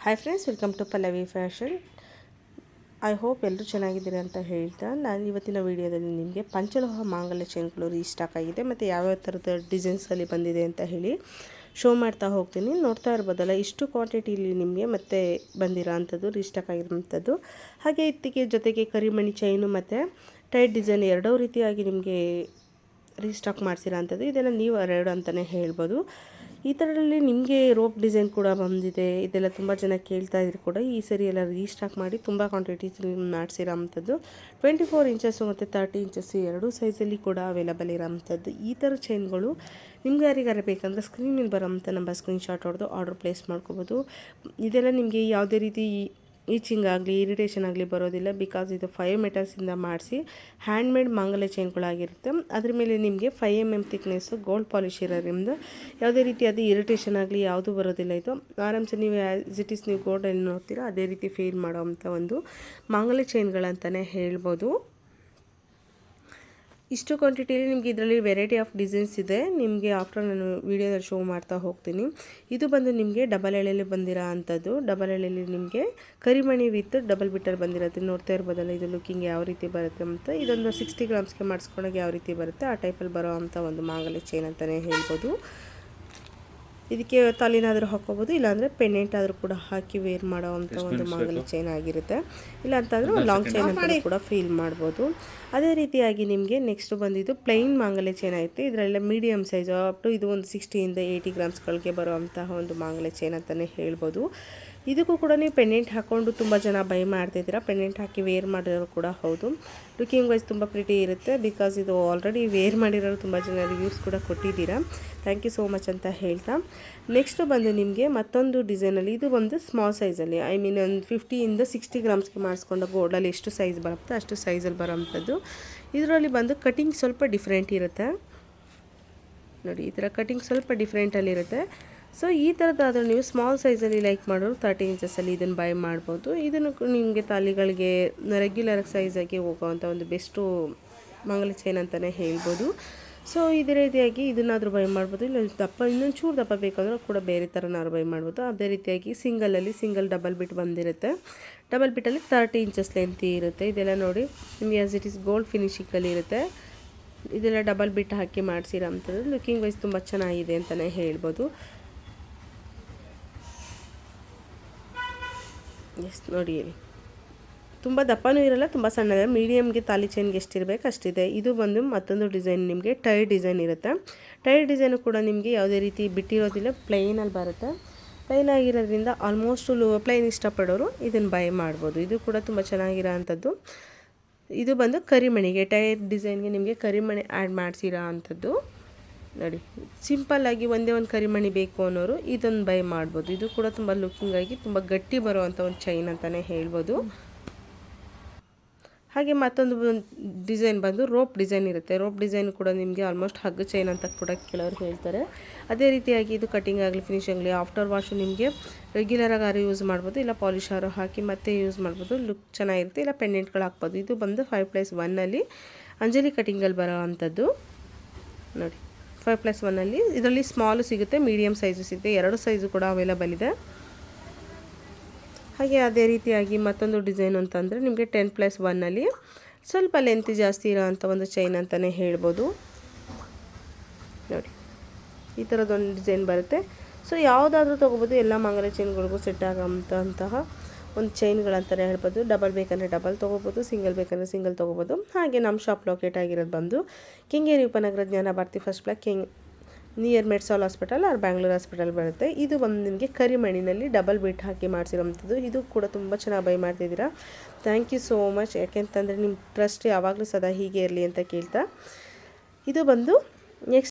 Hi friends, welcome to Pallavi fashion. I hope ಎಲ್ಲರೂ ಚೆನ್ನಾಗಿದ್ದೀರಿ ಅಂತ ಹೇಳ್ತಾ ನಾನು ಇವತ್ತಿನ ವೀಡಿಯೋದಲ್ಲಿ ನಿಮಗೆ ಪಂಚಲೋಹ ಮಾಂಗಲ್ಯ ಚೈನ್ಗಳು ರೀಸ್ಟಾಕ್ ಆಗಿದೆ ಮತ್ತು ಯಾವ್ಯಾವ ಥರದ ಡಿಸೈನ್ಸಲ್ಲಿ ಬಂದಿದೆ ಅಂತ ಹೇಳಿ ಶೋ ಮಾಡ್ತಾ ಹೋಗ್ತೀನಿ. ನೋಡ್ತಾ ಇರ್ಬೋದಲ್ಲ, ಇಷ್ಟು ಕ್ವಾಂಟಿಟಿಲಿ ನಿಮಗೆ ಮತ್ತೆ ಬಂದಿರೋ ಅಂಥದ್ದು ರೀಸ್ಟಾಕ್ ಆಗಿರೋಂಥದ್ದು. ಹಾಗೆ ಇತ್ತಿಗೆ ಜೊತೆಗೆ ಕರಿಮಣಿ ಚೈನು ಮತ್ತು ಟೈಟ್ ಡಿಸೈನ್ ಎರಡೂ ರೀತಿಯಾಗಿ ನಿಮಗೆ ರೀಸ್ಟಾಕ್ ಮಾಡಿಸಿರೋ ಅಂಥದ್ದು. ಇದೆಲ್ಲ ನೀವು ಎರಡು ಅಂತಲೇ ಹೇಳ್ಬೋದು. ಈ ಥರದಲ್ಲಿ ನಿಮಗೆ ರೋಪ್ ಡಿಸೈನ್ ಕೂಡ ಬಂದಿದೆ. ಇದೆಲ್ಲ ತುಂಬ ಜನ ಕೇಳ್ತಾ ಇದ್ರು ಕೂಡ. ಈ ಸರಿ ಎಲ್ಲ ರೀಸ್ಟಾಕ್ ಮಾಡಿ ತುಂಬ ಕ್ವಾಂಟಿಟೀಸ್ ಮಾಡಿಸಿರೋ ಅಂಥದ್ದು. 24 ಇಂಚಸ್ಸು ಮತ್ತು 30 ಇಂಚಸ್ಸು ಎರಡೂ ಸೈಜಲ್ಲಿ ಕೂಡ ಅವೈಲಬಲ್ ಇರೋಂಥದ್ದು. ಈ ಥರ ಚೈನ್ಗಳು ನಿಮ್ಗೆ ಯಾರಿಗಾರ ಬೇಕಂದ್ರೆ ಸ್ಕ್ರೀನ್ ಮೇಲೆ ಬರೋಂಥ ನಂಬರ್ ಸ್ಕ್ರೀನ್ಶಾಟ್ ಹೊಡೆದು ಆರ್ಡರ್ ಪ್ಲೇಸ್ ಮಾಡ್ಕೋಬೋದು. ಇದೆಲ್ಲ ನಿಮಗೆ ಯಾವುದೇ ರೀತಿ ಈಚಿಂಗ್ ಆಗಲಿ ಇರಿಟೇಷನ್ ಆಗಲಿ ಬರೋದಿಲ್ಲ. ಬಿಕಾಸ್ ಇದು 5 ಮೆಟಲ್ಸಿಂದ ಮಾಡಿಸಿ ಹ್ಯಾಂಡ್ಮೇಡ್ ಮಾಂಗಲ್ಯ ಚೈನ್ಗಳಾಗಿರುತ್ತೆ. ಅದ್ರ ಮೇಲೆ ನಿಮಗೆ 5 mm ಥಿಕ್ನೆಸ್ಸು ಗೋಲ್ಡ್ ಪಾಲಿಶ್ ಇರೋದ್ರಿಂದ ಯಾವುದೇ ರೀತಿಯಾದ ಇರಿಟೇಷನ್ ಆಗಲಿ ಯಾವುದೂ ಬರೋದಿಲ್ಲ. ಇದು ಆರಾಮ್ಸೆ ನೀವು ಆ್ಯಸ್ ಇಟ್ ಈಸ್ ನೀವು ಗೋಲ್ಡಲ್ಲಿ ನೋಡ್ತೀರಾ ಅದೇ ರೀತಿ ಫೀಲ್ ಮಾಡೋವಂಥ ಒಂದು ಮಾಂಗಲ್ಯ ಚೈನ್ಗಳಂತಲೇ ಹೇಳ್ಬೋದು. ಇಷ್ಟು ಕ್ವಾಂಟಿಟಿಯಲ್ಲಿ ನಿಮಗೆ ಇದರಲ್ಲಿ ವೆರೈಟಿ ಆಫ್ ಡಿಸೈನ್ಸ್ ಇದೆ. ನಿಮಗೆ ಆಫ್ಟರ್ ನಾನು ವೀಡಿಯೋದಲ್ಲಿ ಶೋ ಮಾಡ್ತಾ ಹೋಗ್ತೀನಿ. ಇದು ಬಂದು ನಿಮಗೆ ಡಬಲ್ ಎಳೆಯಲ್ಲಿ ಬಂದಿರೋ ಅಂಥದ್ದು. ಡಬಲ್ ಎಳೆಯಲ್ಲಿ ನಿಮಗೆ ಕರಿಮಣಿ ವಿತ್ ಡಬಲ್ ಬಿಟ್ಟರ್ ಬಂದಿರೋದು. ನೋಡ್ತಾ ಇರ್ಬೋದಲ್ಲ ಇದು ಲುಕ್ಕಿಂಗ್ ಯಾವ ರೀತಿ ಬರುತ್ತೆ ಅಂತ. ಇದೊಂದು 60 ಗ್ರಾಮ್ಸ್ಗೆ ಮಾಡಿಸ್ಕೊಂಡಾಗ ಯಾವ ರೀತಿ ಬರುತ್ತೆ ಆ ಟೈಪಲ್ಲಿ ಬರೋ ಅಂಥ ಒಂದು ಮಾಂಗಲ್ಯ ಚೈನ್ ಅಂತಲೇ ಹೇಳ್ಬೋದು. ಇದಕ್ಕೆ ತಾಲಿನಾದರೂ ಹಾಕ್ಕೋಬೋದು, ಇಲ್ಲಾಂದರೆ ಪೆಂಡೆಂಟ್ ಆದರೂ ಕೂಡ ಹಾಕಿ ವೇರ್ ಮಾಡೋ ಅಂಥ ಒಂದು ಮಾಂಗಲ್ಯ ಚೈನ್ ಆಗಿರುತ್ತೆ. ಇಲ್ಲ ಅಂತಂದರೆ ಲಾಂಗ್ ಚೈನ್ ಅಂತ ಕೂಡ ಫೀಲ್ ಮಾಡ್ಬೋದು. ಅದೇ ರೀತಿಯಾಗಿ ನಿಮಗೆ ನೆಕ್ಸ್ಟ್ ಬಂದಿದ್ದು ಪ್ಲೈನ್ ಮಾಂಗಲ್ಯ ಚೈನ್ ಆಯಿತು. ಇದರೆಲ್ಲ ಮೀಡಿಯಮ್ ಸೈಜು ಅಪ್ ಟು ಇದು ಒಂದು 60 ಇಂದ 80 ಗ್ರಾಮ್ಸ್ಗಳಿಗೆ ಬರೋ ಅಂತಹ ಒಂದು ಮಾಂಗಲ್ಯ ಚೈನ್ ಅಂತಲೇ ಹೇಳ್ಬೋದು. ಇದಕ್ಕೂ ಕೂಡ ನೀವು ಪೆಂಡೆಂಟ್ ಹಾಕ್ಕೊಂಡು ತುಂಬ ಜನ ಬೈ ಮಾಡ್ತಿದ್ದೀರಾ. ಪೆಂಡೆಂಟ್ ಹಾಕಿ ವೇರ್ ಮಾಡಿರೋರು ಕೂಡ ಹೌದು. ಲುಕಿಂಗ್ ವೈಸ್ ತುಂಬ ಪ್ರಿಟಿ ಇರುತ್ತೆ. ಬಿಕಾಸ್ ಇದು ಆಲ್ರೆಡಿ ವೇರ್ ಮಾಡಿರೋರು ತುಂಬ ಜನ ರಿವ್ಯೂಸ್ ಕೂಡ ಕೊಟ್ಟಿದ್ದೀರಾ. ಥ್ಯಾಂಕ್ ಯು ಸೋ ಮಚ್ ಅಂತ ಹೇಳ್ತಾ ನೆಕ್ಸ್ಟು ಬಂದು ನಿಮಗೆ ಮತ್ತೊಂದು ಡಿಸೈನಲ್ಲಿ ಇದು ಒಂದು ಸ್ಮಾಲ್ ಸೈಜಲ್ಲಿ ಐ ಮೀನ್ ಒಂದು 50 ಇಂದ 60 ಗ್ರಾಮ್ಸ್ಗೆ ಮಾಡಿಸ್ಕೊಂಡು ಗೋಲ್ಡಲ್ಲಿ ಎಷ್ಟು ಸೈಜ್ ಬರುತ್ತೆ ಅಷ್ಟು ಸೈಜಲ್ಲಿ ಬರೋವಂಥದ್ದು. ಇದರಲ್ಲಿ ಬಂದು ಕಟಿಂಗ್ ಸ್ವಲ್ಪ ಡಿಫ್ರೆಂಟ್ ಇರುತ್ತೆ ನೋಡಿ. ಈ ಥರ ಕಟಿಂಗ್ ಸ್ವಲ್ಪ ಡಿಫ್ರೆಂಟಲ್ಲಿರುತ್ತೆ. ಸೊ ಈ ಥರದ್ದಾದರೂ ನೀವು ಸ್ಮಾಲ್ ಸೈಜಲ್ಲಿ ಲೈಕ್ ಮಾಡೋರು 30 ಇಂಚಸ್ಸಲ್ಲಿ ಇದನ್ನು ಬೈ ಮಾಡ್ಬೋದು. ಇದನ್ನು ನಿಮಗೆ ತಾಲಿಗಳಿಗೆ ರೆಗ್ಯುಲರ್ ಸೈಜಾಗಿ ಹೋಗೋವಂಥ ಒಂದು ಬೆಸ್ಟು ಮಾಂಗಲ್ಯ ಚೈನ್ ಅಂತಲೇ ಹೇಳ್ಬೋದು. ಸೊ ಇದೇ ರೀತಿಯಾಗಿ ಇದನ್ನಾದರೂ ಬೈ ಮಾಡ್ಬೋದು. ಇಲ್ಲ ದಪ್ಪ ಇನ್ನೊಂದು ಚೂರು ದಪ್ಪ ಬೇಕಾದರೂ ಕೂಡ ಬೇರೆ ಥರನಾದ್ರು ಬೈ ಮಾಡ್ಬೋದು. ಅದೇ ರೀತಿಯಾಗಿ ಸಿಂಗಲ್ ಡಬಲ್ ಬಿಟ್ ಬಂದಿರುತ್ತೆ. ಡಬಲ್ ಬಿಟ್ಟಲ್ಲಿ 30 ಇಂಚಸ್ ಲೆಂತ್ ಇರುತ್ತೆ. ಇದೆಲ್ಲ ನೋಡಿ ನಿಮಗೆ ಆ್ಯಸ್ ಇಟ್ ಈಸ್ ಗೋಲ್ಡ್ ಫಿನಿಶಿಂಗಲ್ಲಿ ಇರುತ್ತೆ. ಇದೆಲ್ಲ ಡಬಲ್ ಬಿಟ್ ಹಾಕಿ ಮಾಡಿಸಿರೋ ಅಂಥದ್ದು. ಲುಕಿಂಗ್ ವೈಸ್ ತುಂಬ ಚೆನ್ನಾಗಿದೆ ಅಂತಲೇ ಹೇಳ್ಬೋದು. ಎಸ್ ನೋಡಿ, ತುಂಬ ದಪ್ಪನೂ ಇರಲ್ಲ, ತುಂಬ ಸಣ್ಣದೇ, ಮೀಡಿಯಮ್ಗೆ ತಾಲಿ ಚೈನ್ಗೆ ಎಷ್ಟಿರಬೇಕು ಅಷ್ಟಿದೆ. ಇದು ಬಂದು ಮತ್ತೊಂದು ಡಿಸೈನ್ ನಿಮಗೆ ಟೈರ್ ಡಿಸೈನ್ ಇರುತ್ತೆ. ಟೈರ್ ಡಿಸೈನು ಕೂಡ ನಿಮಗೆ ಯಾವುದೇ ರೀತಿ ಬಿಟ್ಟಿರೋದಿಲ್ಲ, ಪ್ಲೈನಲ್ಲಿ ಬರುತ್ತೆ. ಪ್ಲೈನ್ ಆಗಿರೋದ್ರಿಂದ ಆಲ್ಮೋಸ್ಟ್ ಪ್ಲೈನ್ ಇಷ್ಟಪಡೋರು ಇದನ್ನು ಬೈ ಮಾಡ್ಬೋದು. ಇದು ಕೂಡ ತುಂಬ ಚೆನ್ನಾಗಿರೋ ಅಂಥದ್ದು. ಇದು ಬಂದು ಕರಿಮಣಿಗೆ ಟೈರ್ ಡಿಸೈನ್ಗೆ ನಿಮಗೆ ಕರಿಮಣಿ ಆ್ಯಡ್ ಮಾಡಿಸಿರೋ ಅಂಥದ್ದು ನೋಡಿ. ಸಿಂಪಲ್ಲಾಗಿ ಒಂದೇ ಒಂದು ಕರಿಮಣಿ ಬೇಕು ಅನ್ನೋರು ಇದನ್ನು ಬೈ ಮಾಡ್ಬೋದು. ಇದು ಕೂಡ ತುಂಬ ಲುಕ್ಕಿಂಗಾಗಿ ತುಂಬ ಗಟ್ಟಿ ಬರುವಂಥ ಒಂದು ಚೈನ್ ಅಂತಲೇ ಹೇಳ್ಬೋದು. ಹಾಗೆ ಮತ್ತೊಂದು ಡಿಸೈನ್ ಬಂದು ರೋಪ್ ಡಿಸೈನ್ ಇರುತ್ತೆ. ರೋಪ್ ಡಿಸೈನ್ ಕೂಡ ನಿಮಗೆ ಆಲ್ಮೋಸ್ಟ್ ಹಗ್ಗ ಚೈನ್ ಅಂತ ಕೂಡ ಕೆಲವರು ಹೇಳ್ತಾರೆ. ಅದೇ ರೀತಿಯಾಗಿ ಇದು ಕಟಿಂಗ್ ಆಗಲಿ ಫಿನಿಶಿಂಗ್ ಆಗಲಿ ಆಫ್ಟರ್ ವಾಶು ನಿಮಗೆ ರೆಗ್ಯುಲರಾಗಿ ಆರು ಯೂಸ್ ಮಾಡ್ಬೋದು, ಇಲ್ಲ ಪಾಲಿಶ್ ಆರು ಹಾಕಿ ಮತ್ತೆ ಯೂಸ್ ಮಾಡ್ಬೋದು. ಲುಕ್ ಚೆನ್ನಾಗಿರುತ್ತೆ. ಇಲ್ಲ ಪೆಂಡೆಂಟ್ಗಳು ಹಾಕ್ಬೋದು. ಇದು ಬಂದು 5+1 ಅಂಜಲಿ ಕಟಿಂಗಲ್ಲಿ ಬರೋ ಅಂಥದ್ದು ನೋಡಿ. 5+1 ಇದರಲ್ಲಿ ಸ್ಮಾಲು ಸಿಗುತ್ತೆ, ಮೀಡಿಯಮ್ ಸೈಜು ಸಿಗುತ್ತೆ. ಎರಡು ಸೈಜು ಕೂಡ ಅವೈಲಬಲ್ ಇದೆ. ಹಾಗೆ ಅದೇ ರೀತಿಯಾಗಿ ಮತ್ತೊಂದು ಡಿಸೈನ್ ಅಂತಂದರೆ ನಿಮಗೆ 10+1 ಸ್ವಲ್ಪ ಲೆಂತ್ ಜಾಸ್ತಿ ಇರೋ ಅಂಥ ಒಂದು ಚೈನ್ ಅಂತಲೇ ಹೇಳ್ಬೋದು ನೋಡಿ. ಈ ಥರದೊಂದು ಡಿಸೈನ್ ಬರುತ್ತೆ. ಸೊ ಯಾವುದಾದ್ರೂ ತೊಗೋಬೋದು. ಎಲ್ಲ ಮಾಂಗಲ್ಯ ಚೈನ್ಗಳಿಗೂ ಸೆಟ್ ಆಗೋಂತಹ ಒಂದು ಚೈನ್ಗಳಂತಲೇ ಹೇಳ್ಬೋದು. ಡಬಲ್ ಬೇಕಂದರೆ ಡಬಲ್ ತೊಗೋಬೋದು, ಸಿಂಗಲ್ ಬೇಕಂದರೆ ಸಿಂಗಲ್ ತೊಗೋಬೋದು. ಹಾಗೆ ನಮ್ಮ ಶಾಪ್ ಲೊಕೇಟ್ ಆಗಿರೋದು ಬಂದು Kengeri Upanagara Jnana Bharathi first block near Medsol hospital or Bangalore hospital ಬರುತ್ತೆ. ಇದು ಬಂದು ನಿಮಗೆ ಕರಿಮಣಿನಲ್ಲಿ ಡಬಲ್ ಬಿಟ್ ಹಾಕಿ ಮಾಡಿಸಿರೋಂಥದ್ದು. ಇದು ಕೂಡ ತುಂಬ ಚೆನ್ನಾಗಿ ಬೈ ಮಾಡ್ತಿದ್ದೀರಾ. Thank you so much. ಯಾಕೆಂತಂದರೆ ನಿಮ್ಮ ಟ್ರಸ್ಟ್ ಯಾವಾಗಲೂ ಸದಾ ಹೀಗೆ ಇರಲಿ ಅಂತ ಕೇಳ್ತಾ ಇದು ಬಂದು ನೆಕ್ಸ್ಟ್